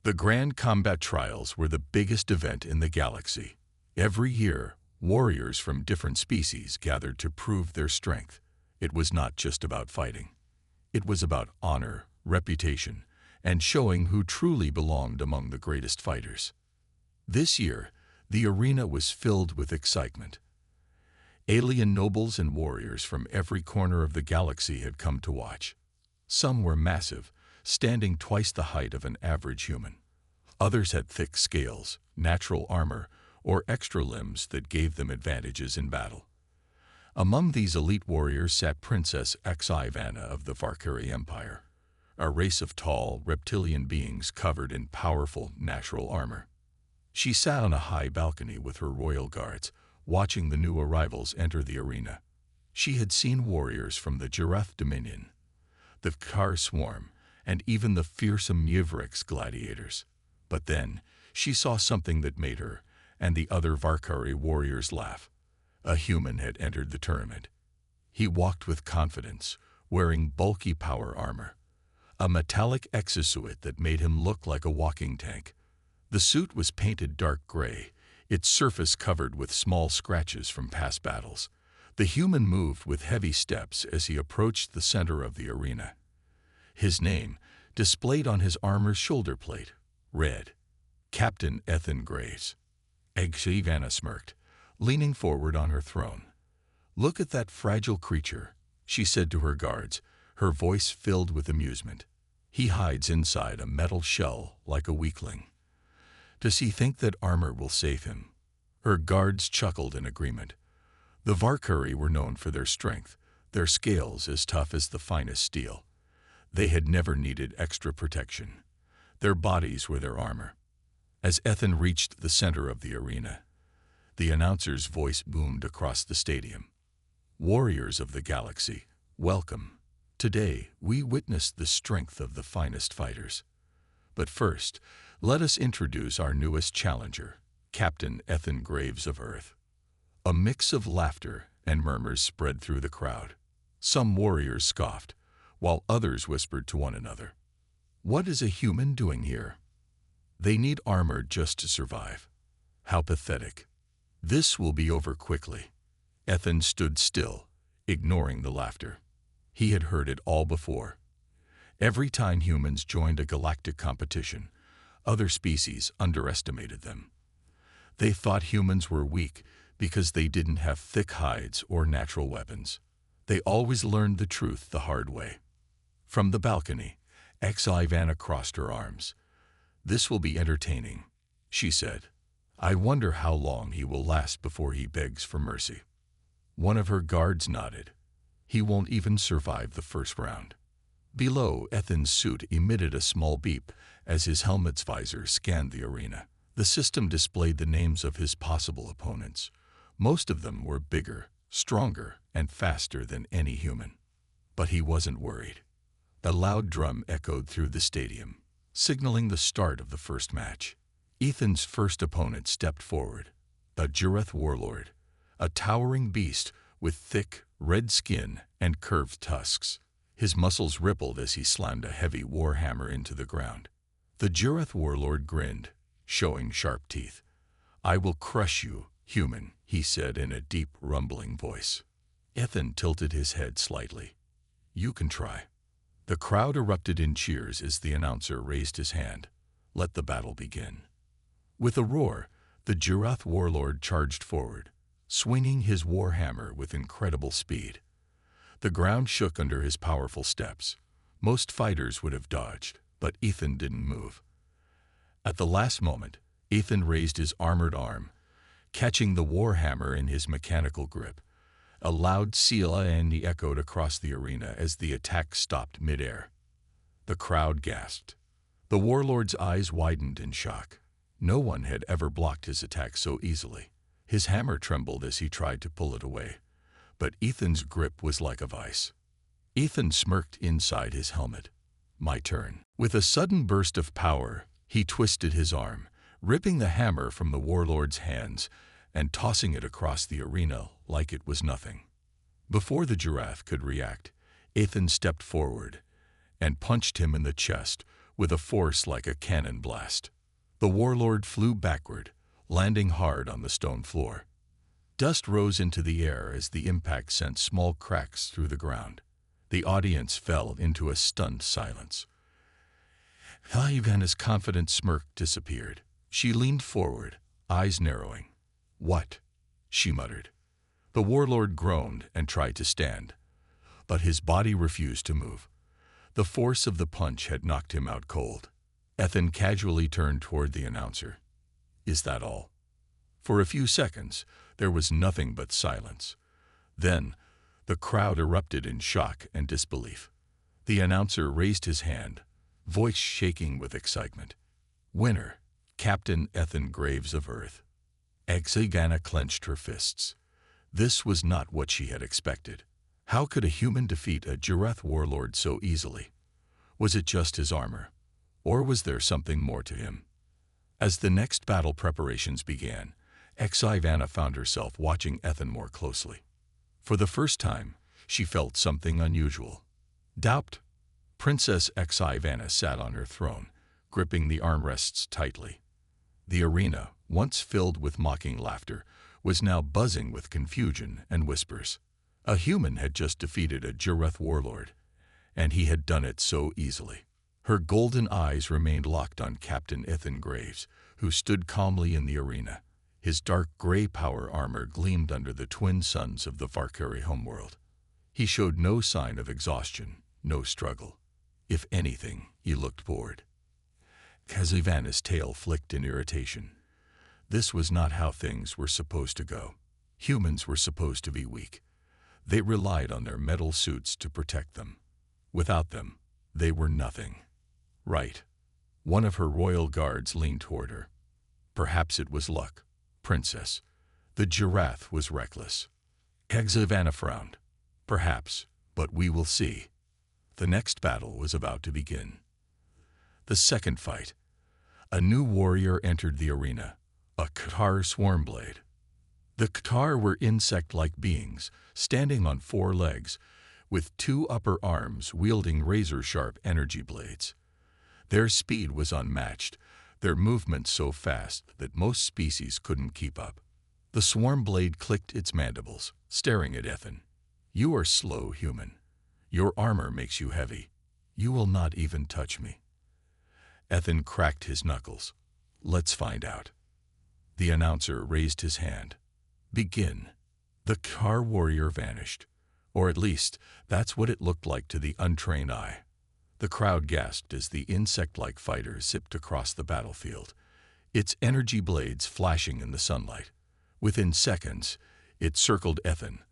The Grand Combat Trials were the biggest event in the galaxy. Every year, warriors from different species gathered to prove their strength. It was not just about fighting. It was about honor, reputation, and showing who truly belonged among the greatest fighters. This year, the arena was filled with excitement. Alien nobles and warriors from every corner of the galaxy had come to watch. Some were massive, standing twice the height of an average human. Others had thick scales, natural armor, or extra limbs that gave them advantages in battle. Among these elite warriors sat Princess Ivana of the Varkari Empire, a race of tall, reptilian beings covered in powerful, natural armor. She sat on a high balcony with her royal guards, watching the new arrivals enter the arena. She had seen warriors from the Jarath Dominion, the Kar Swarm, and even the fearsome Yvrix gladiators. But then, she saw something that made her and the other Varkari warriors laugh. A human had entered the tournament. He walked with confidence, wearing bulky power armor, a metallic exosuit that made him look like a walking tank. The suit was painted dark gray, its surface covered with small scratches from past battles. The human moved with heavy steps as he approached the center of the arena. His name, displayed on his armor's shoulder plate, read, Captain Ethan Graves. Ivana smirked, leaning forward on her throne. "Look at that fragile creature," she said to her guards, her voice filled with amusement. "He hides inside a metal shell like a weakling. Does he think that armor will save him?" Her guards chuckled in agreement. The Varkari were known for their strength, their scales as tough as the finest steel. They had never needed extra protection. Their bodies were their armor. As Ethan reached the center of the arena, the announcer's voice boomed across the stadium. "Warriors of the galaxy, welcome. Today, we witnessed the strength of the finest fighters. But first, let us introduce our newest challenger, Captain Ethan Graves of Earth." A mix of laughter and murmurs spread through the crowd. Some warriors scoffed, while others whispered to one another, "What is a human doing here? They need armor just to survive. How pathetic. This will be over quickly." Ethan stood still, ignoring the laughter. He had heard it all before. Every time humans joined a galactic competition, other species underestimated them. They thought humans were weak because they didn't have thick hides or natural weapons. They always learned the truth the hard way. From the balcony, Ivana crossed her arms. "This will be entertaining," she said. "I wonder how long he will last before he begs for mercy." One of her guards nodded. "He won't even survive the first round." Below, Ethan's suit emitted a small beep as his helmet's visor scanned the arena. The system displayed the names of his possible opponents. Most of them were bigger, stronger, and faster than any human. But he wasn't worried. A loud drum echoed through the stadium, signaling the start of the first match. Ethan's first opponent stepped forward, a Jarath warlord, a towering beast with thick, red skin and curved tusks. His muscles rippled as he slammed a heavy warhammer into the ground. The Jarath warlord grinned, showing sharp teeth. "I will crush you, human," he said in a deep, rumbling voice. Ethan tilted his head slightly. "You can try." The crowd erupted in cheers as the announcer raised his hand. "Let the battle begin." With a roar, the Jarath warlord charged forward, swinging his warhammer with incredible speed. The ground shook under his powerful steps. Most fighters would have dodged, but Ethan didn't move. At the last moment, Ethan raised his armored arm, catching the warhammer in his mechanical grip. A loud "Scifi" echoed across the arena as the attack stopped midair. The crowd gasped. The warlord's eyes widened in shock. No one had ever blocked his attack so easily. His hammer trembled as he tried to pull it away, but Ethan's grip was like a vice. Ethan smirked inside his helmet. "My turn." With a sudden burst of power, he twisted his arm, ripping the hammer from the warlord's hands and tossing it across the arena like it was nothing. Before the Jarath could react, Ethan stepped forward and punched him in the chest with a force like a cannon blast. The warlord flew backward, landing hard on the stone floor. Dust rose into the air as the impact sent small cracks through the ground. The audience fell into a stunned silence. Ivana's confident smirk disappeared. She leaned forward, eyes narrowing. "What?" she muttered. The warlord groaned and tried to stand, but his body refused to move. The force of the punch had knocked him out cold. Ethan casually turned toward the announcer. "Is that all?" For a few seconds, there was nothing but silence. Then, the crowd erupted in shock and disbelief. The announcer raised his hand, voice shaking with excitement. "Winner, Captain Ethan Graves of Earth." Exigana clenched her fists. This was not what she had expected. How could a human defeat a Jareth warlord so easily? Was it just his armor? Or was there something more to him? As the next battle preparations began, Exigana found herself watching Ethan more closely. For the first time, she felt something unusual. Doubt. Princess Exigana sat on her throne, gripping the armrests tightly. The arena, once filled with mocking laughter, was now buzzing with confusion and whispers. A human had just defeated a Jareth warlord, and he had done it so easily. Her golden eyes remained locked on Captain Ethan Graves, who stood calmly in the arena. His dark gray power armor gleamed under the twin suns of the Valkyrie homeworld. He showed no sign of exhaustion, no struggle. If anything, he looked bored. Exigana's tail flicked in irritation. This was not how things were supposed to go. Humans were supposed to be weak. They relied on their metal suits to protect them. Without them, they were nothing. Right. One of her royal guards leaned toward her. Perhaps it was luck. Princess. The Jareth was reckless. Exigana frowned. Perhaps, but we will see. The next battle was about to begin. The second fight. A new warrior entered the arena, a Qatar Swarmblade. The Qatar were insect-like beings, standing on 4 legs, with 2 upper arms wielding razor-sharp energy blades. Their speed was unmatched, their movement so fast that most species couldn't keep up. The Swarmblade clicked its mandibles, staring at Ethan. "You are slow, human. Your armor makes you heavy. You will not even touch me." Ethan cracked his knuckles. "Let's find out." The announcer raised his hand. "Begin." The Qatar warrior vanished. Or at least, that's what it looked like to the untrained eye. The crowd gasped as the insect-like fighter zipped across the battlefield, its energy blades flashing in the sunlight. Within seconds, it circled Ethan,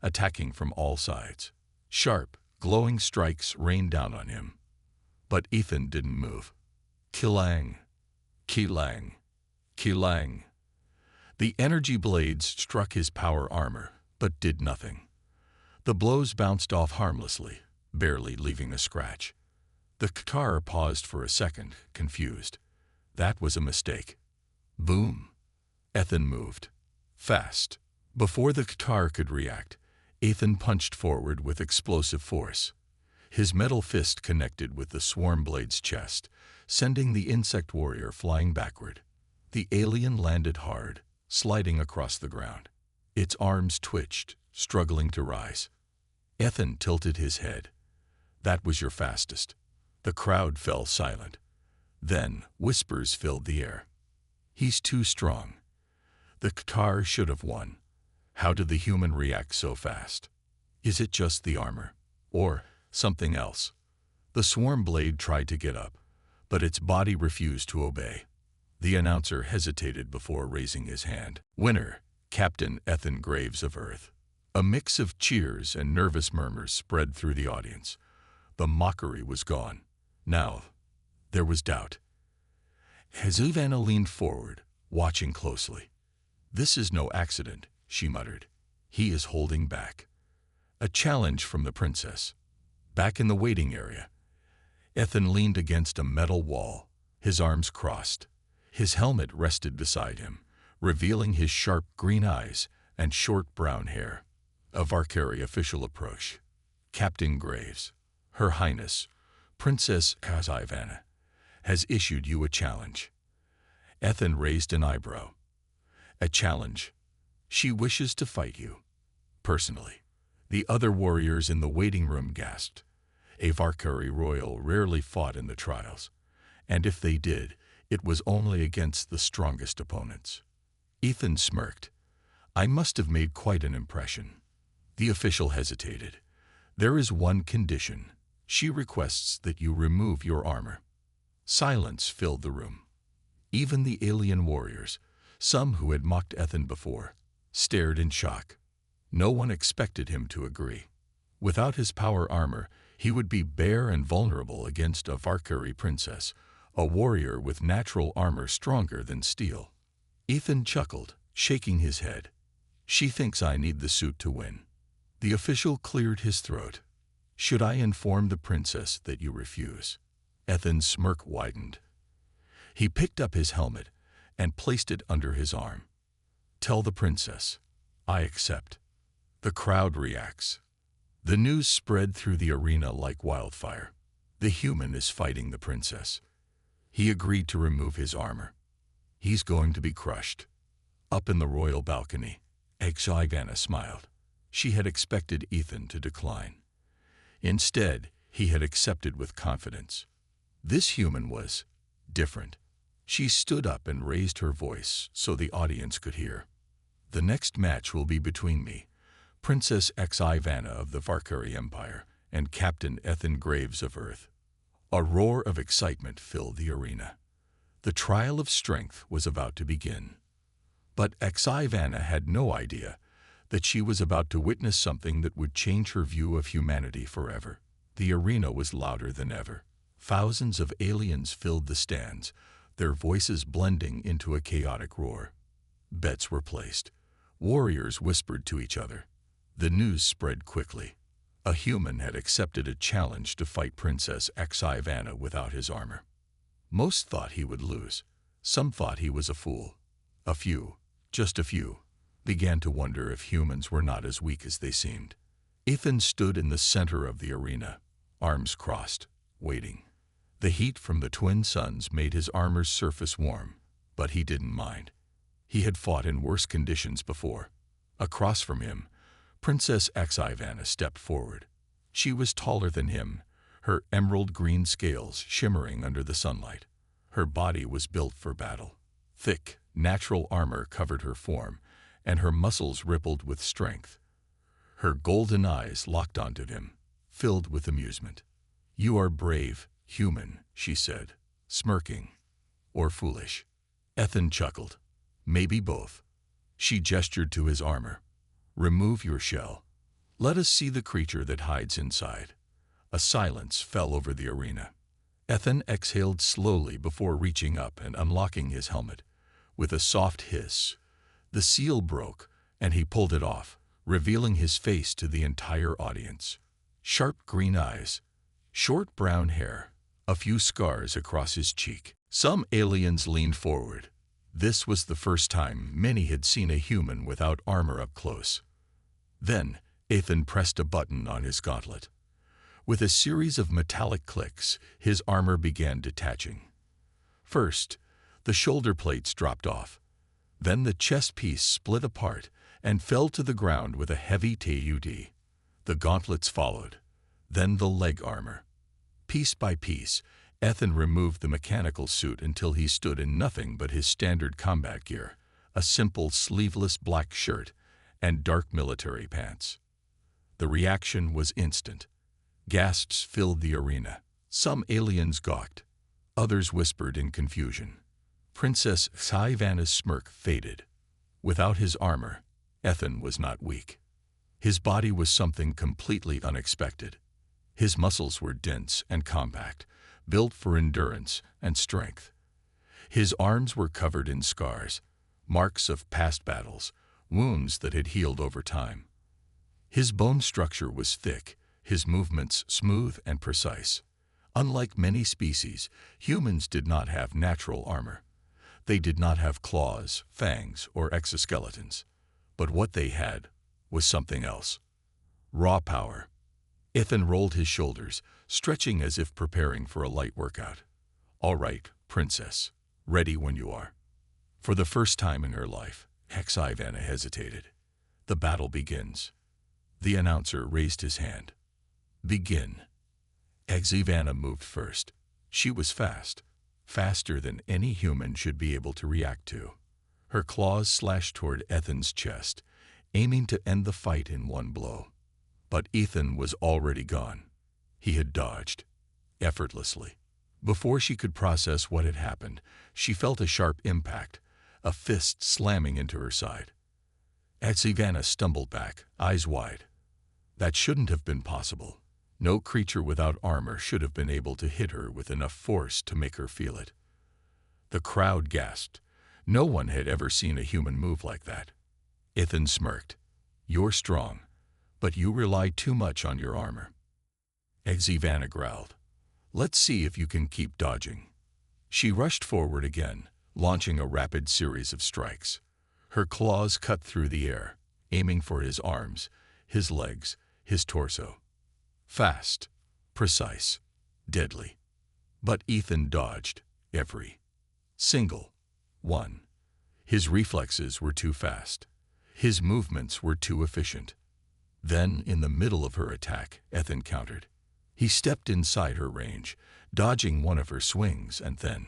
attacking from all sides. Sharp, glowing strikes rained down on him. But Ethan didn't move. Kilang, kilang, kilang. The energy blades struck his power armor, but did nothing. The blows bounced off harmlessly, barely leaving a scratch. The Qatar paused for a second, confused. That was a mistake. Boom. Ethan moved. Fast. Before the Qatar could react, Ethan punched forward with explosive force. His metal fist connected with the Swarmblade's chest, sending the insect warrior flying backward. The alien landed hard, sliding across the ground. Its arms twitched, struggling to rise. Ethan tilted his head. "That was your fastest." The crowd fell silent. Then whispers filled the air. "He's too strong." The Qatar should have won. How did the human react so fast? Is it just the armor? Or something else? The Swarmblade tried to get up, but its body refused to obey. The announcer hesitated before raising his hand. "Winner, Captain Ethan Graves of Earth." A mix of cheers and nervous murmurs spread through the audience. The mockery was gone. Now, there was doubt. Exigana leaned forward, watching closely. "This is no accident," she muttered. "He is holding back." A challenge from the princess. Back in the waiting area, Ethan leaned against a metal wall, his arms crossed. His helmet rested beside him, revealing his sharp green eyes and short brown hair. A Valkyrie official approached. "Captain Graves, Her Highness, Princess Exigana." has issued you a challenge." Ethan raised an eyebrow. "A challenge? She wishes to fight you personally." The other warriors in the waiting room gasped. A Valkyrie royal rarely fought in the trials, and if they did, it was only against the strongest opponents. Ethan smirked. "I must have made quite an impression." The official hesitated. "There is one condition. She requests that you remove your armor." Silence filled the room. Even the alien warriors, some who had mocked Ethan before, stared in shock. No one expected him to agree. Without his power armor, he would be bare and vulnerable against a Valkyrie princess, a warrior with natural armor stronger than steel. Ethan chuckled, shaking his head. "She thinks I need the suit to win." The official cleared his throat. "Should I inform the princess that you refuse?" Ethan's smirk widened. He picked up his helmet and placed it under his arm. "Tell the princess, I accept." The crowd reacts. The news spread through the arena like wildfire. The human is fighting the princess. He agreed to remove his armor. He's going to be crushed. Up in the royal balcony, HFY smiled. She had expected Ethan to decline. Instead, he had accepted with confidence. This human was different. She stood up and raised her voice so the audience could hear. "The next match will be between me, Princess HFY of the Valkyrie Empire, and Captain Ethan Graves of Earth." A roar of excitement filled the arena. The trial of strength was about to begin. But HFY had no idea that she was about to witness something that would change her view of humanity forever. The arena was louder than ever. Thousands of aliens filled the stands, their voices blending into a chaotic roar. Bets were placed. Warriors whispered to each other. The news spread quickly. A human had accepted a challenge to fight Princess HFY without his armor. Most thought he would lose. Some thought he was a fool. A few, just a few, began to wonder if humans were not as weak as they seemed. Ethan stood in the center of the arena, arms crossed, waiting. The heat from the twin suns made his armor's surface warm, but he didn't mind. He had fought in worse conditions before. Across from him, Princess HFY stepped forward. She was taller than him, her emerald-green scales shimmering under the sunlight. Her body was built for battle. Thick, natural armor covered her form, and her muscles rippled with strength. Her golden eyes locked onto him, filled with amusement. "You are brave, human," she said, smirking. "Or foolish." Ethan chuckled. "Maybe both." She gestured to his armor. "Remove your shell. Let us see the creature that hides inside." A silence fell over the arena. Ethan exhaled slowly before reaching up and unlocking his helmet. With a soft hiss, the seal broke, and he pulled it off, revealing his face to the entire audience. Sharp green eyes, short brown hair, a few scars across his cheek. Some aliens leaned forward. This was the first time many had seen a human without armor up close. Then, Ethan pressed a button on his gauntlet. With a series of metallic clicks, his armor began detaching. First, the shoulder plates dropped off. Then the chest piece split apart and fell to the ground with a heavy thud. The gauntlets followed. Then the leg armor. Piece by piece, Ethan removed the mechanical suit until he stood in nothing but his standard combat gear, a simple sleeveless black shirt and dark military pants. The reaction was instant. Gasps filled the arena. Some aliens gawked. Others whispered in confusion. Princess HFY's smirk faded. Without his armor, Ethan was not weak. His body was something completely unexpected. His muscles were dense and compact, built for endurance and strength. His arms were covered in scars, marks of past battles, wounds that had healed over time. His bone structure was thick, his movements smooth and precise. Unlike many species, humans did not have natural armor. They did not have claws, fangs, or exoskeletons. But what they had was something else. Raw power. Ethan rolled his shoulders, stretching as if preparing for a light workout. All right, princess. Ready when you are. For the first time in her life, HFY hesitated. The battle begins. The announcer raised his hand. Begin. HFY moved first. She was fast. Faster than any human should be able to react to. Her claws slashed toward Ethan's chest, aiming to end the fight in one blow. But Ethan was already gone. He had dodged, effortlessly. Before she could process what had happened, she felt a sharp impact, a fist slamming into her side. HFY stumbled back, eyes wide. That shouldn't have been possible. No creature without armor should have been able to hit her with enough force to make her feel it. The crowd gasped. No one had ever seen a human move like that. Ethan smirked. You're strong, but you rely too much on your armor. HFY growled. Let's see if you can keep dodging. She rushed forward again, launching a rapid series of strikes. Her claws cut through the air, aiming for his arms, his legs, his torso. Fast, precise, deadly. But Ethan dodged every single one. His reflexes were too fast. His movements were too efficient. Then, in the middle of her attack, Ethan countered. He stepped inside her range, dodging one of her swings, and then,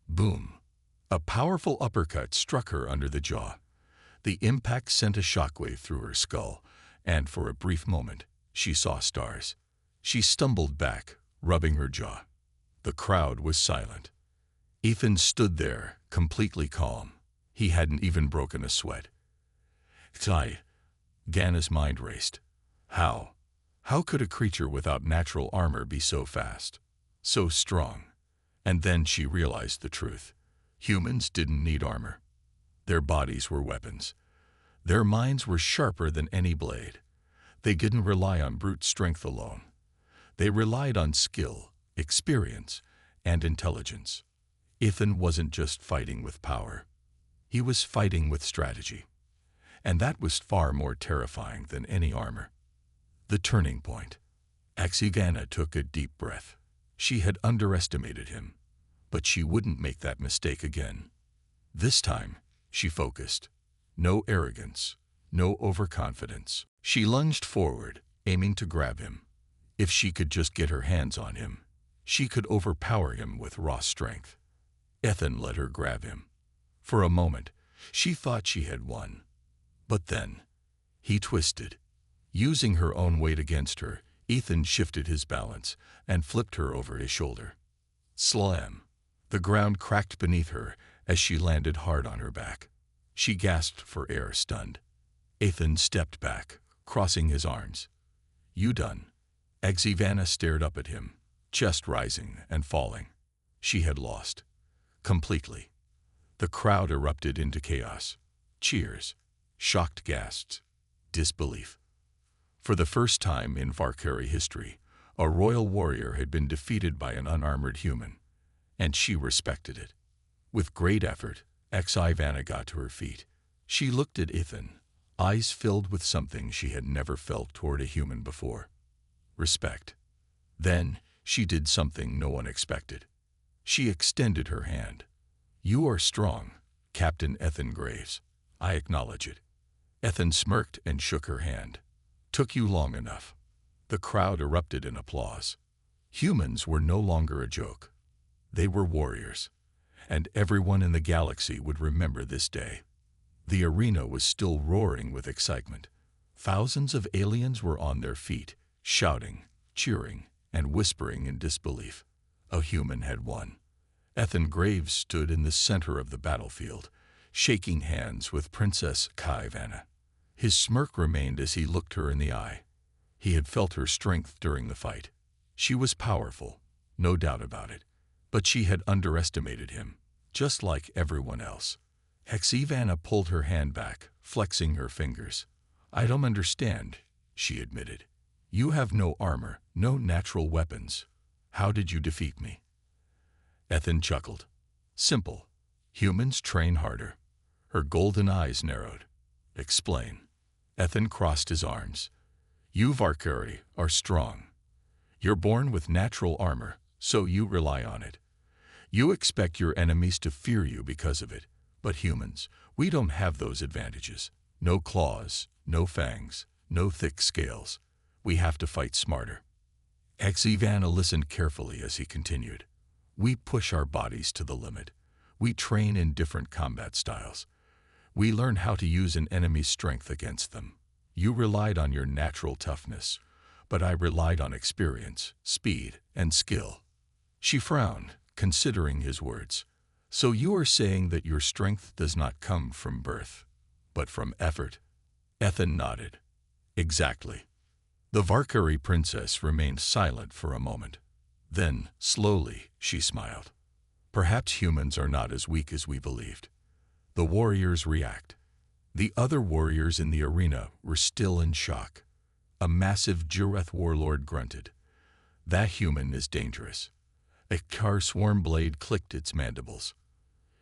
boom! A powerful uppercut struck her under the jaw. The impact sent a shockwave through her skull, and for a brief moment, she saw stars. She stumbled back, rubbing her jaw. The crowd was silent. Ethan stood there, completely calm. He hadn't even broken a sweat. Ganna's mind raced. How? How could a creature without natural armor be so fast, so strong? And then she realized the truth. Humans didn't need armor. Their bodies were weapons. Their minds were sharper than any blade. They didn't rely on brute strength alone. They relied on skill, experience, and intelligence. Ethan wasn't just fighting with power. He was fighting with strategy. And that was far more terrifying than any armor. The turning point. HFY took a deep breath. She had underestimated him, but she wouldn't make that mistake again. This time, she focused. No arrogance, no overconfidence. She lunged forward, aiming to grab him. If she could just get her hands on him, she could overpower him with raw strength. Ethan let her grab him. For a moment, she thought she had won. But then, he twisted. Using her own weight against her, Ethan shifted his balance and flipped her over his shoulder. Slam! The ground cracked beneath her as she landed hard on her back. She gasped for air, stunned. Ethan stepped back, crossing his arms. You done? HFY stared up at him, chest rising and falling. She had lost. Completely. The crowd erupted into chaos. Cheers. Shocked gasps. Disbelief. For the first time in Valkyrie history, a royal warrior had been defeated by an unarmored human, and she respected it. With great effort, HFY got to her feet. She looked at Ethan, eyes filled with something she had never felt toward a human before. Respect. Then, she did something no one expected. She extended her hand. You are strong, Captain Ethan Graves. I acknowledge it. Ethan smirked and shook her hand. Took you long enough. The crowd erupted in applause. Humans were no longer a joke. They were warriors, and everyone in the galaxy would remember this day. The arena was still roaring with excitement. Thousands of aliens were on their feet, shouting, cheering, and whispering in disbelief. A human had won. Ethan Graves stood in the center of the battlefield, shaking hands with Princess HFY. His smirk remained as he looked her in the eye. He had felt her strength during the fight. She was powerful, no doubt about it, but she had underestimated him, just like everyone else. HFY pulled her hand back, flexing her fingers. I don't understand, she admitted. You have no armor, no natural weapons. How did you defeat me? Ethan chuckled. Simple. Humans train harder. Her golden eyes narrowed. Explain. Ethan crossed his arms. You Valkyrie are strong. You're born with natural armor, so you rely on it. You expect your enemies to fear you because of it, but humans, we don't have those advantages. No claws, no fangs, no thick scales. We have to fight smarter. Exivana listened carefully as he continued. We push our bodies to the limit. We train in different combat styles. We learn how to use an enemy's strength against them. You relied on your natural toughness, but I relied on experience, speed, and skill. She frowned, considering his words. So you are saying that your strength does not come from birth, but from effort? Ethan nodded. Exactly. The Valkyrie princess remained silent for a moment. Then, slowly, she smiled. Perhaps humans are not as weak as we believed. The warriors react. The other warriors in the arena were still in shock. A massive Jireth warlord grunted. That human is dangerous. A Kar swarm blade clicked its mandibles.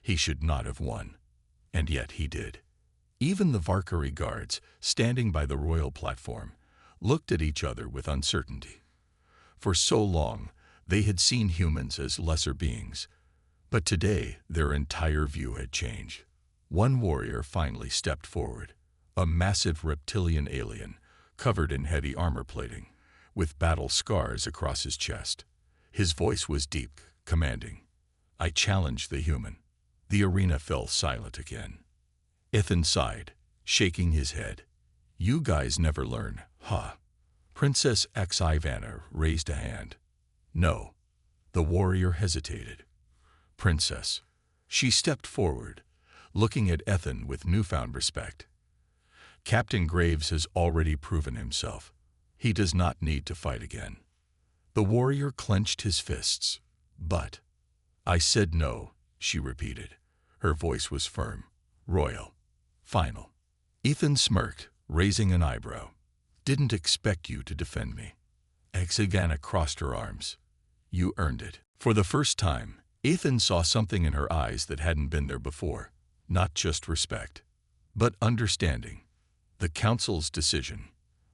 He should not have won. And yet he did. Even the Valkyrie guards, standing by the royal platform, looked at each other with uncertainty. For so long, they had seen humans as lesser beings. But today, their entire view had changed. One warrior finally stepped forward, a massive reptilian alien, covered in heavy armor plating, with battle scars across his chest. His voice was deep, commanding. I challenged the human. The arena fell silent again. Ethan sighed, shaking his head. You guys never learn, huh? Princess Exivana raised a hand. No. The warrior hesitated. Princess. She stepped forward, looking at Ethan with newfound respect. Captain Graves has already proven himself. He does not need to fight again. The warrior clenched his fists. But I said no, she repeated. Her voice was firm, royal, final. Ethan smirked, raising an eyebrow. Didn't expect you to defend me. Exivana crossed her arms. You earned it. For the first time, Ethan saw something in her eyes that hadn't been there before. Not just respect, but understanding. The council's decision.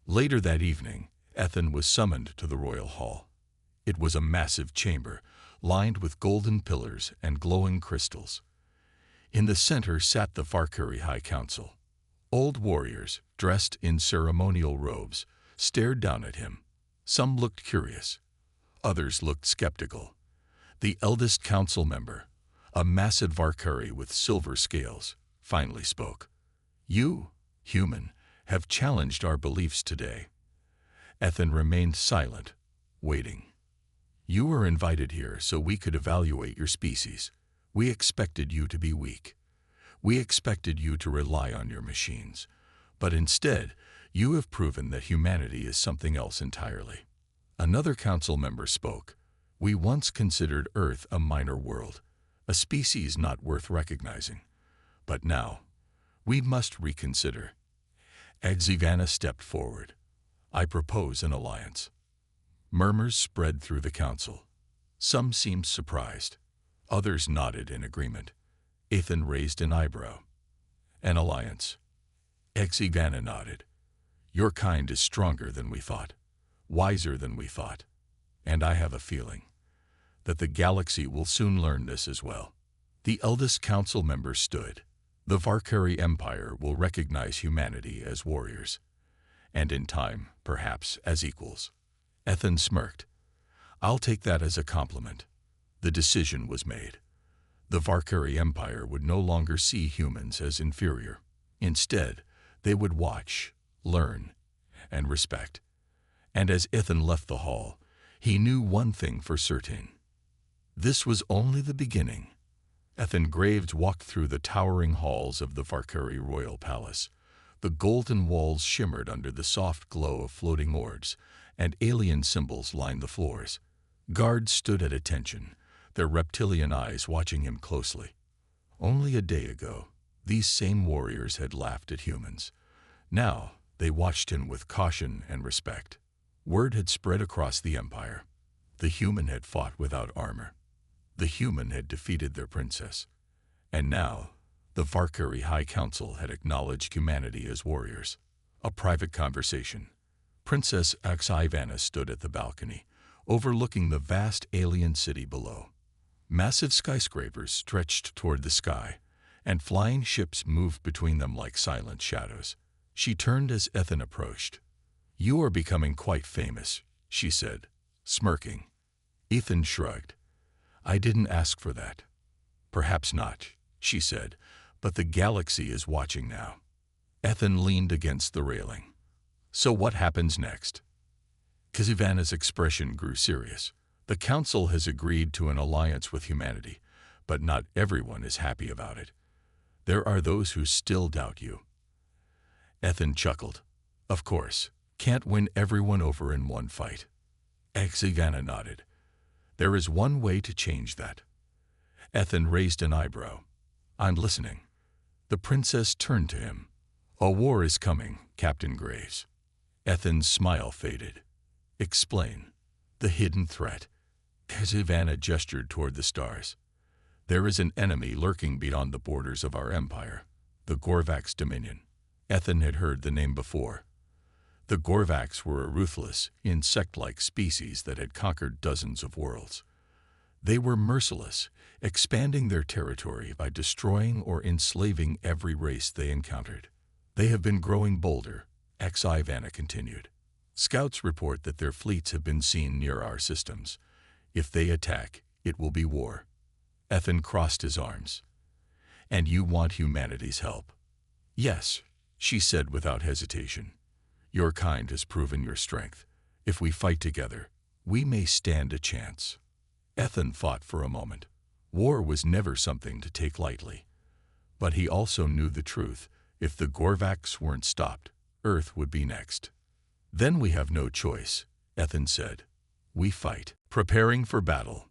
Later that evening, Ethan was summoned to the royal hall. It was a massive chamber, lined with golden pillars and glowing crystals. In the center sat the Valkyrie High Council. Old warriors, dressed in ceremonial robes, stared down at him. Some looked curious. Others looked skeptical. The eldest council member, a massive Valkyrie with silver scales, finally spoke. You, human, have challenged our beliefs today. Ethan remained silent, waiting. You were invited here so we could evaluate your species. We expected you to be weak. We expected you to rely on your machines. But instead, you have proven that humanity is something else entirely. Another council member spoke. We once considered Earth a minor world, a species not worth recognizing. But now, we must reconsider. Exivana stepped forward. I propose an alliance. Murmurs spread through the council. Some seemed surprised. Others nodded in agreement. Ethan raised an eyebrow. An alliance. Exivana nodded. Your kind is stronger than we thought, wiser than we thought, and I have a feeling that the galaxy will soon learn this as well. The eldest council member stood. The Valkyrie Empire will recognize humanity as warriors, and in time, perhaps, as equals. Ethan smirked. I'll take that as a compliment. The decision was made. The Valkyrie Empire would no longer see humans as inferior. Instead, they would watch, learn, and respect. And as Ethan left the hall, he knew one thing for certain. This was only the beginning. Ethan Graves walked through the towering halls of the Valkyrie Royal Palace. The golden walls shimmered under the soft glow of floating orbs, and alien symbols lined the floors. Guards stood at attention, their reptilian eyes watching him closely. Only a day ago, these same warriors had laughed at humans. Now, they watched him with caution and respect. Word had spread across the empire. The human had fought without armor. The human had defeated their princess. And now, the Valkyrie High Council had acknowledged humanity as warriors. A private conversation. Princess Exivana stood at the balcony, overlooking the vast alien city below. Massive skyscrapers stretched toward the sky, and flying ships moved between them like silent shadows. She turned as Ethan approached. "You are becoming quite famous," she said, smirking. Ethan shrugged. "I didn't ask for that." "Perhaps not," she said, "but the galaxy is watching now." Ethan leaned against the railing. "So what happens next?" Kazivana's expression grew serious. "The Council has agreed to an alliance with humanity, but not everyone is happy about it. There are those who still doubt you." Ethan chuckled. "Of course, can't win everyone over in one fight." Kazivana nodded. "There is one way to change that." Ethan raised an eyebrow. "I'm listening." The princess turned to him. "A war is coming, Captain Graves." Ethan's smile faded. "Explain." "The hidden threat." Kazivana gestured toward the stars. "There is an enemy lurking beyond the borders of our empire, the Gorvax Dominion." Ethan had heard the name before. The Gorvax were a ruthless, insect-like species that had conquered dozens of worlds. They were merciless, expanding their territory by destroying or enslaving every race they encountered. "They have been growing bolder," Kazivana continued. "Scouts report that their fleets have been seen near our systems. If they attack, it will be war." Ethan crossed his arms. "And you want humanity's help?" "Yes," she said without hesitation. "Your kind has proven your strength. If we fight together, we may stand a chance." Ethan thought for a moment. War was never something to take lightly. But he also knew the truth. If the Gorvax weren't stopped, Earth would be next. "Then we have no choice," Ethan said. "We fight." Preparing for battle.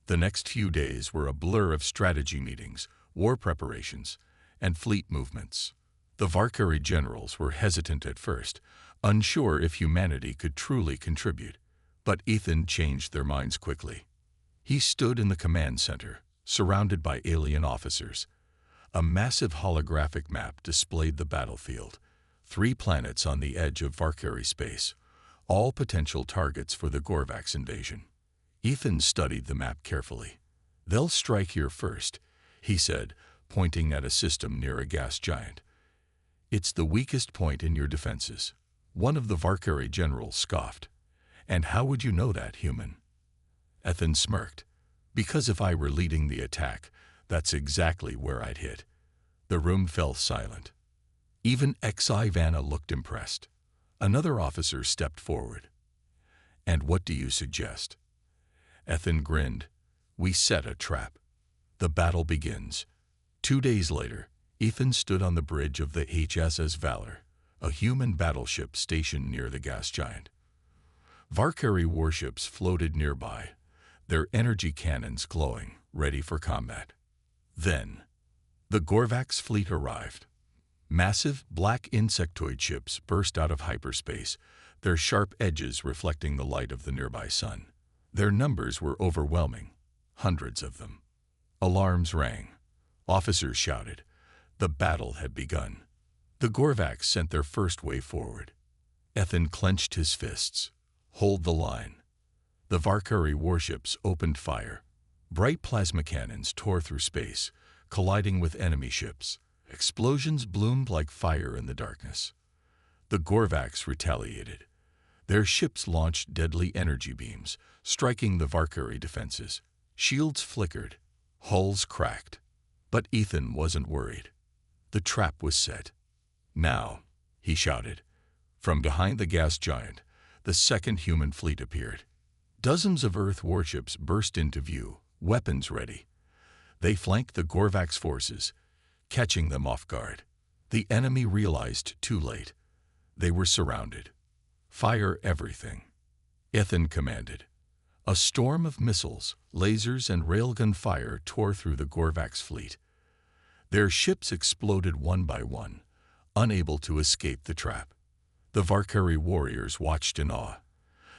The next few days were a blur of strategy meetings, war preparations, and fleet movements. The Valkyrie generals were hesitant at first, unsure if humanity could truly contribute. But Ethan changed their minds quickly. He stood in the command center, surrounded by alien officers. A massive holographic map displayed the battlefield, 3 planets on the edge of Valkyrie space, all potential targets for the Gorvax invasion. Ethan studied the map carefully. "They'll strike here first," he said, pointing at a system near a gas giant. "It's the weakest point in your defenses." One of the Valkyrie generals scoffed. "And how would you know that, human?" Ethan smirked. "Because if I were leading the attack, that's exactly where I'd hit." The room fell silent. Even Kazivana looked impressed. Another officer stepped forward. "And what do you suggest?" Ethan grinned. "We set a trap. The battle begins." 2 days later, Ethan stood on the bridge of the HSS Valor, a human battleship stationed near the gas giant. Valkyrie warships floated nearby, their energy cannons glowing, ready for combat. Then, the Gorvax fleet arrived. Massive, black insectoid ships burst out of hyperspace, their sharp edges reflecting the light of the nearby sun. Their numbers were overwhelming, hundreds of them. Alarms rang. Officers shouted. The battle had begun. The Gorvax sent their first wave forward. Ethan clenched his fists. "Hold the line." The Valkyrie warships opened fire. Bright plasma cannons tore through space, colliding with enemy ships. Explosions bloomed like fire in the darkness. The Gorvax retaliated. Their ships launched deadly energy beams, striking the Valkyrie defenses. Shields flickered, hulls cracked. But Ethan wasn't worried. The trap was set. "Now," he shouted. From behind the gas giant, the second human fleet appeared. Dozens of Earth warships burst into view, weapons ready. They flanked the Gorvax forces, catching them off guard. The enemy realized too late. They were surrounded. "Fire everything," Ethan commanded. A storm of missiles, lasers, and railgun fire tore through the Gorvax fleet. Their ships exploded one by one, unable to escape the trap. The Valkyrie warriors watched in awe.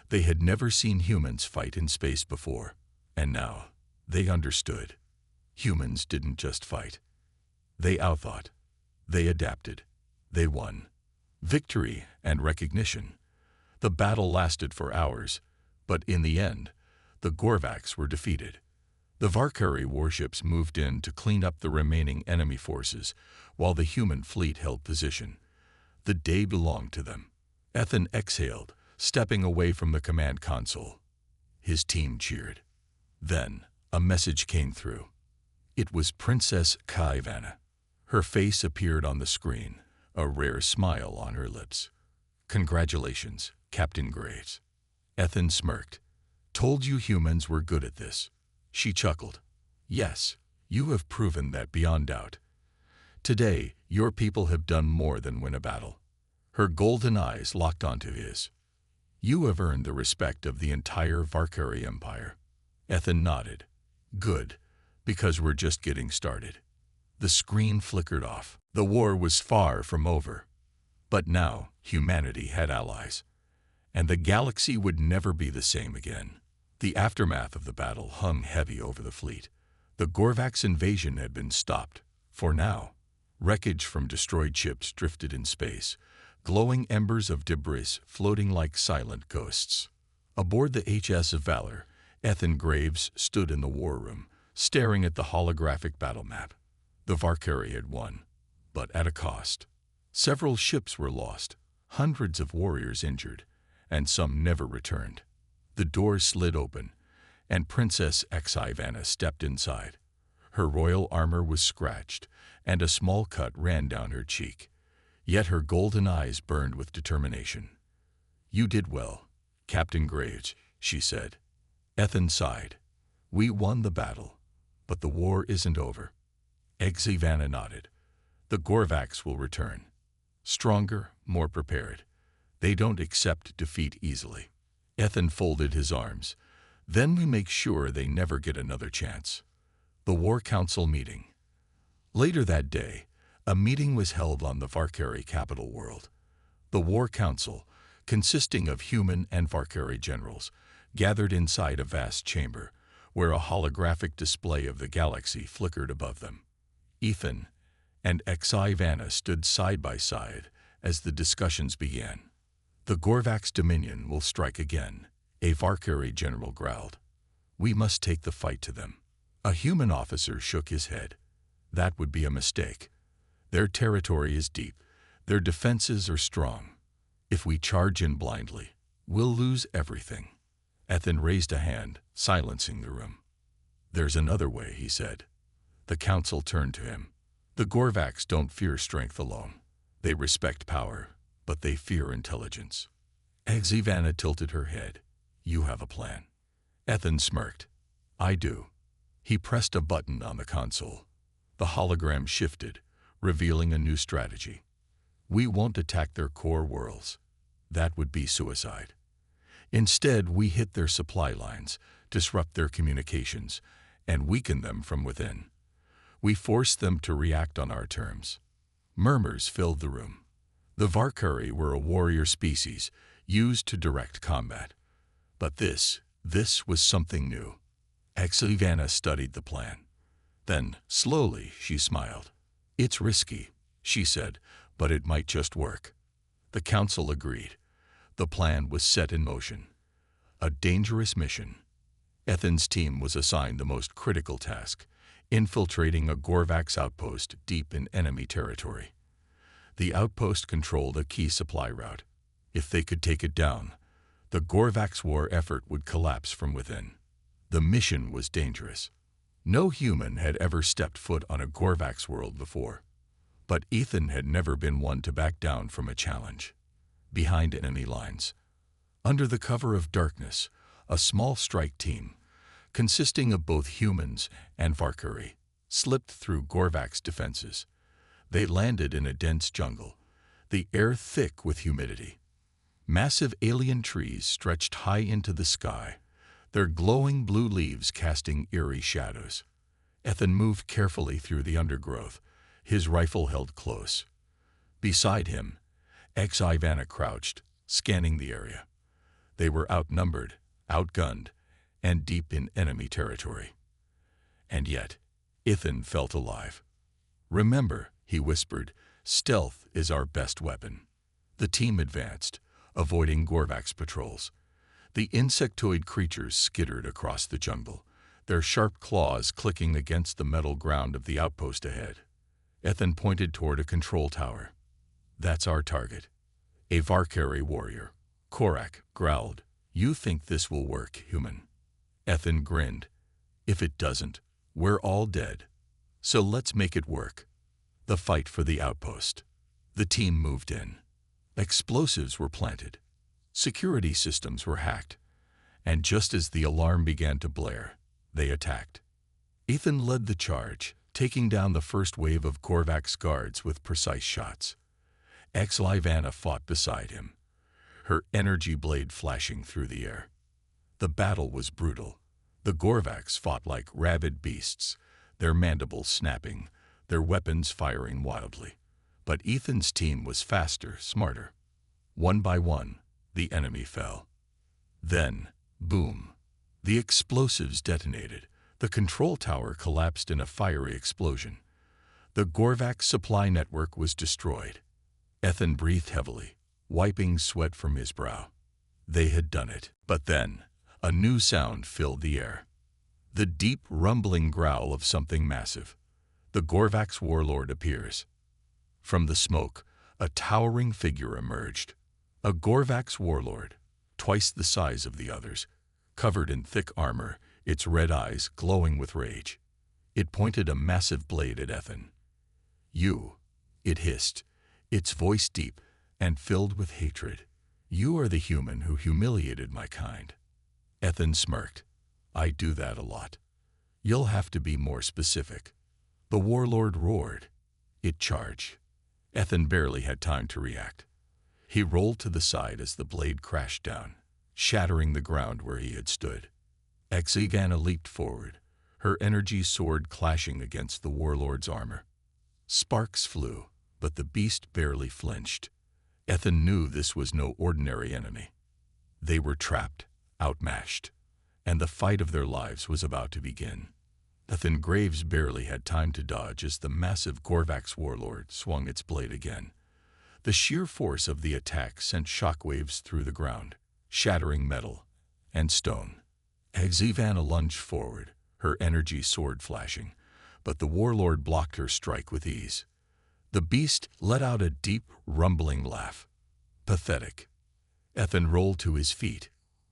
They had never seen humans fight in space before, and now they understood. Humans didn't just fight. They outthought. They adapted. They won. Victory and recognition. The battle lasted for hours, but in the end, the Gorvax were defeated. The Valkyrie warships moved in to clean up the remaining enemy forces, while the human fleet held position. The day belonged to them. Ethan exhaled, stepping away from the command console. His team cheered. Then, a message came through. It was Princess Kaivana. Her face appeared on the screen, a rare smile on her lips. "Congratulations, Captain Graves." Ethan smirked. "Told you humans were good at this." She chuckled. "Yes, you have proven that beyond doubt. Today, your people have done more than win a battle." Her golden eyes locked onto his. "You have earned the respect of the entire Valkyrie Empire." Ethan nodded. "Good, because we're just getting started." The screen flickered off. The war was far from over. But now, humanity had allies. And the galaxy would never be the same again. The aftermath of the battle hung heavy over the fleet. The Gorvax invasion had been stopped, for now. Wreckage from destroyed ships drifted in space, glowing embers of debris floating like silent ghosts. Aboard the HS of Valor, Ethan Graves stood in the war room, staring at the holographic battle map. The Valkyrie had won, but at a cost. Several ships were lost, hundreds of warriors injured, and some never returned. The door slid open, and Princess Kaivana stepped inside. Her royal armor was scratched, and a small cut ran down her cheek. Yet her golden eyes burned with determination. "You did well, Captain Graves," she said. Ethan sighed. "We won the battle, but the war isn't over." Kaivana nodded. "The Gorvax will return. Stronger, more prepared. They don't accept defeat easily." Ethan folded his arms. "Then we make sure they never get another chance." The War Council meeting. Later that day, a meeting was held on the Valkyrie capital world. The War Council, consisting of human and Valkyrie generals, gathered inside a vast chamber, where a holographic display of the galaxy flickered above them. Ethan and Kaivana stood side by side as the discussions began. "The Gorvax Dominion will strike again," a Valkyrie general growled. "We must take the fight to them." A human officer shook his head. "That would be a mistake. Their territory is deep. Their defenses are strong. If we charge in blindly, we'll lose everything." Ethan raised a hand, silencing the room. "There's another way," he said. The council turned to him. "The Gorvax don't fear strength alone. They respect power, but they fear intelligence." Kaivana tilted her head. "You have a plan." Ethan smirked. "I do." He pressed a button on the console. The hologram shifted, revealing a new strategy. "We won't attack their core worlds. That would be suicide. Instead, we hit their supply lines, disrupt their communications, and weaken them from within. We force them to react on our terms." Murmurs filled the room. The Valkyrie were a warrior species, used to direct combat. But this was something new. Kaivana studied the plan. Then, slowly, she smiled. "It's risky," she said, "but it might just work." The council agreed. The plan was set in motion. A dangerous mission. Ethan's team was assigned the most critical task, infiltrating a Gorvax outpost deep in enemy territory. The outpost controlled a key supply route. If they could take it down, the Gorvax war effort would collapse from within. The mission was dangerous. No human had ever stepped foot on a Gorvax world before. But Ethan had never been one to back down from a challenge. Behind enemy lines, under the cover of darkness, a small strike team, consisting of both humans and Valkyrie, slipped through Gorvax defenses. They landed in a dense jungle, the air thick with humidity. Massive alien trees stretched high into the sky, their glowing blue leaves casting eerie shadows. Ethan moved carefully through the undergrowth, his rifle held close. Beside him, Kaivana crouched, scanning the area. They were outnumbered, outgunned, and deep in enemy territory. And yet, Ethan felt alive. "Remember," he whispered, "stealth is our best weapon." The team advanced, avoiding Gorvax patrols. The insectoid creatures skittered across the jungle, their sharp claws clicking against the metal ground of the outpost ahead. Ethan pointed toward a control tower. "That's our target." A Varkari warrior, Korak, growled. "You think this will work, human?" Ethan grinned. "If it doesn't, we're all dead. So let's make it work." The fight for the outpost. The team moved in. Explosives were planted. Security systems were hacked. And just as the alarm began to blare, they attacked. Ethan led the charge, taking down the first wave of Korvac's guards with precise shots. Xlivana fought beside him, her energy blade flashing through the air. The battle was brutal. The Gorvaks fought like rabid beasts, their mandibles snapping, their weapons firing wildly. But Ethan's team was faster, smarter. One by one, the enemy fell. Then, boom, the explosives detonated. The control tower collapsed in a fiery explosion. The Gorvak supply network was destroyed. Ethan breathed heavily, wiping sweat from his brow. They had done it. But then, a new sound filled the air. The deep, rumbling growl of something massive. The Gorvak's warlord appears. From the smoke, a towering figure emerged. A Gorvak's warlord, twice the size of the others, covered in thick armor, its red eyes glowing with rage. It pointed a massive blade at Ethan. "You," it hissed, its voice deep and filled with hatred. "You are the human who humiliated my kind." Ethan smirked. "I do that a lot. You'll have to be more specific." The warlord roared. It charged. Ethan barely had time to react. He rolled to the side as the blade crashed down, shattering the ground where he had stood. Xlivana leaped forward, her energy sword clashing against the warlord's armor. Sparks flew, but the beast barely flinched. Ethan knew this was no ordinary enemy. They were trapped, outmatched, and the fight of their lives was about to begin. Ethan Graves barely had time to dodge as the massive Gorvak's warlord swung its blade again. The sheer force of the attack sent shockwaves through the ground, shattering metal and stone. Xlivana lunged forward, her energy sword flashing, but the warlord blocked her strike with ease. The beast let out a deep, rumbling laugh. Pathetic. Ethan rolled to his feet,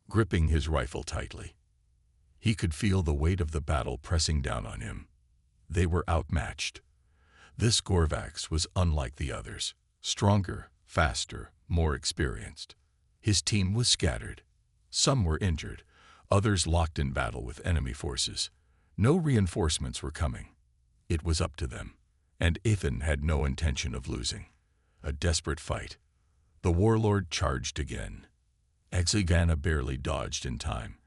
gripping his rifle tightly. He could feel the weight of the battle pressing down on him. They were outmatched. This Gorvaks was unlike the others, stronger, faster, more experienced. His team was scattered. Some were injured, others locked in battle with enemy forces. No reinforcements were coming. It was up to them, and Ethan had no intention of losing. A desperate fight. The warlord charged again. Xlivana barely dodged in time,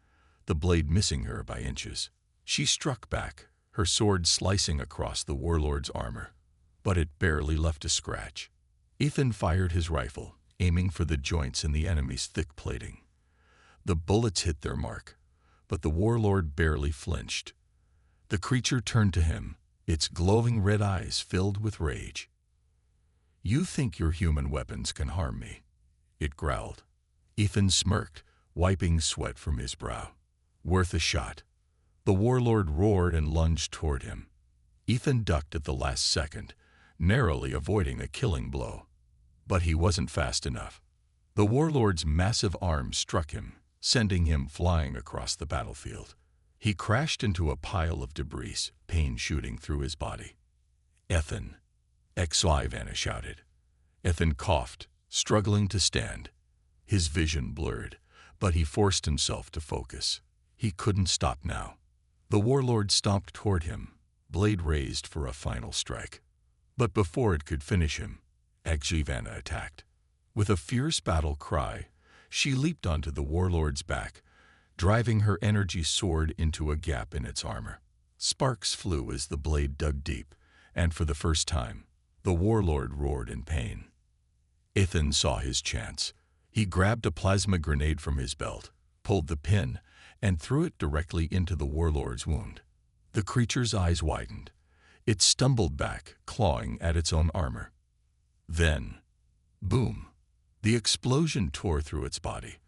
the blade missing her by inches. She struck back, her sword slicing across the warlord's armor, but it barely left a scratch. Ethan fired his rifle, aiming for the joints in the enemy's thick plating. The bullets hit their mark, but the warlord barely flinched. The creature turned to him, its glowing red eyes filled with rage. "You think your human weapons can harm me?" it growled. Ethan smirked, wiping sweat from his brow. "Worth a shot." The warlord roared and lunged toward him. Ethan ducked at the last second, narrowly avoiding a killing blow. But he wasn't fast enough. The warlord's massive arms struck him, sending him flying across the battlefield. He crashed into a pile of debris, pain shooting through his body. "Ethan!" Xlivana shouted. Ethan coughed, struggling to stand. His vision blurred, but he forced himself to focus. He couldn't stop now. The warlord stomped toward him, blade raised for a final strike. But before it could finish him, Xlivana attacked. With a fierce battle cry, she leaped onto the warlord's back, driving her energy sword into a gap in its armor. Sparks flew as the blade dug deep, and for the first time, the warlord roared in pain. Ethan saw his chance. He grabbed a plasma grenade from his belt, pulled the pin, and threw it directly into the warlord's wound. The creature's eyes widened. It stumbled back, clawing at its own armor. Then, boom! The explosion tore through its body.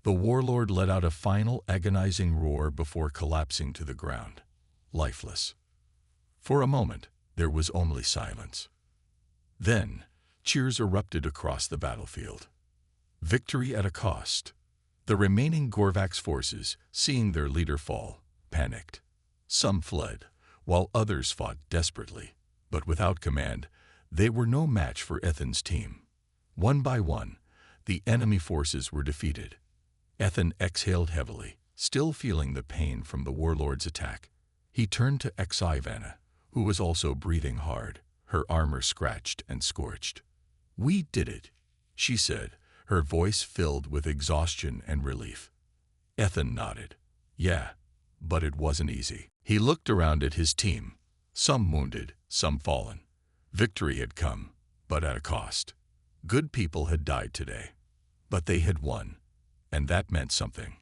The warlord let out a final agonizing roar before collapsing to the ground, lifeless. For a moment, there was only silence. Then, cheers erupted across the battlefield. Victory at a cost. The remaining Gorvax forces, seeing their leader fall, panicked. Some fled, while others fought desperately. But without command, they were no match for Ethan's team. One by one, the enemy forces were defeated. Ethan exhaled heavily, still feeling the pain from the warlord's attack. He turned to Ivana, who was also breathing hard, her armor scratched and scorched. "We did it," she said, her voice filled with exhaustion and relief. Ethan nodded. "Yeah, but it wasn't easy." He looked around at his team, some wounded, some fallen. Victory had come, but at a cost. Good people had died today, but they had won, and that meant something.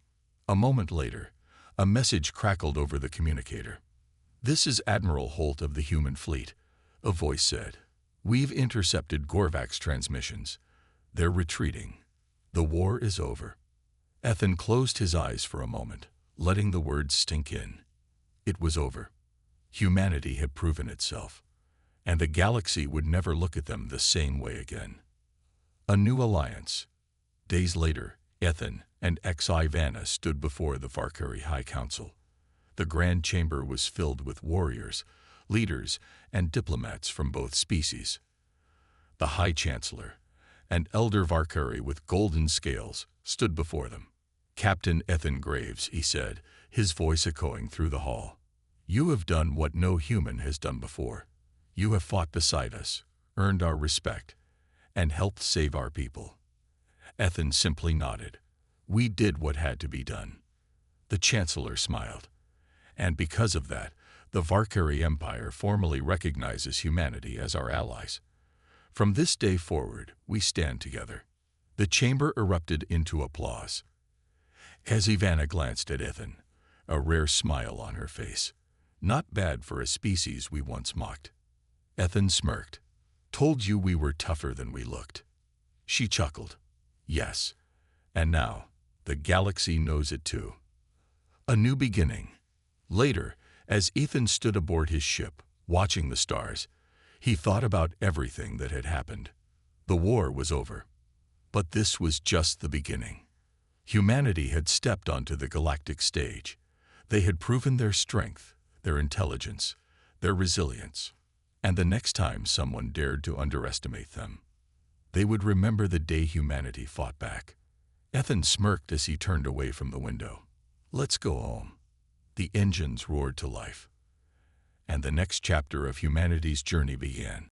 A moment later, a message crackled over the communicator. "This is Admiral Holt of the human fleet," a voice said. "We've intercepted Gorvax transmissions. They're retreating. The war is over." Ethan closed his eyes for a moment, letting the words sink in. It was over. Humanity had proven itself, and the galaxy would never look at them the same way again. A new alliance. Days later, Ethan and Ivana stood before the Varkari High Council. The Grand Chamber was filled with warriors, leaders, and diplomats from both species. The High Chancellor, an elder Varkari with golden scales, stood before them. "Captain Ethan Graves," he said, his voice echoing through the hall. "You have done what no human has done before. You have fought beside us, earned our respect, and helped save our people." Ethan simply nodded. "We did what had to be done." The Chancellor smiled. "And because of that, the Varkari Empire formally recognizes humanity as our allies. From this day forward, we stand together." The chamber erupted into applause. As Ivana glanced at Ethan, a rare smile on her face. "Not bad for a species we once mocked." Ethan smirked. "Told you we were tougher than we looked." She chuckled. "Yes, and now the galaxy knows it too." A new beginning. Later, as Ethan stood aboard his ship, watching the stars, he thought about everything that had happened. The war was over, but this was just the beginning. Humanity had stepped onto the galactic stage. They had proven their strength, their intelligence, their resilience. And the next time someone dared to underestimate them, they would remember the day humanity fought back. Ethan smirked as he turned away from the window. "Let's go home." The engines roared to life, and the next chapter of humanity's journey began.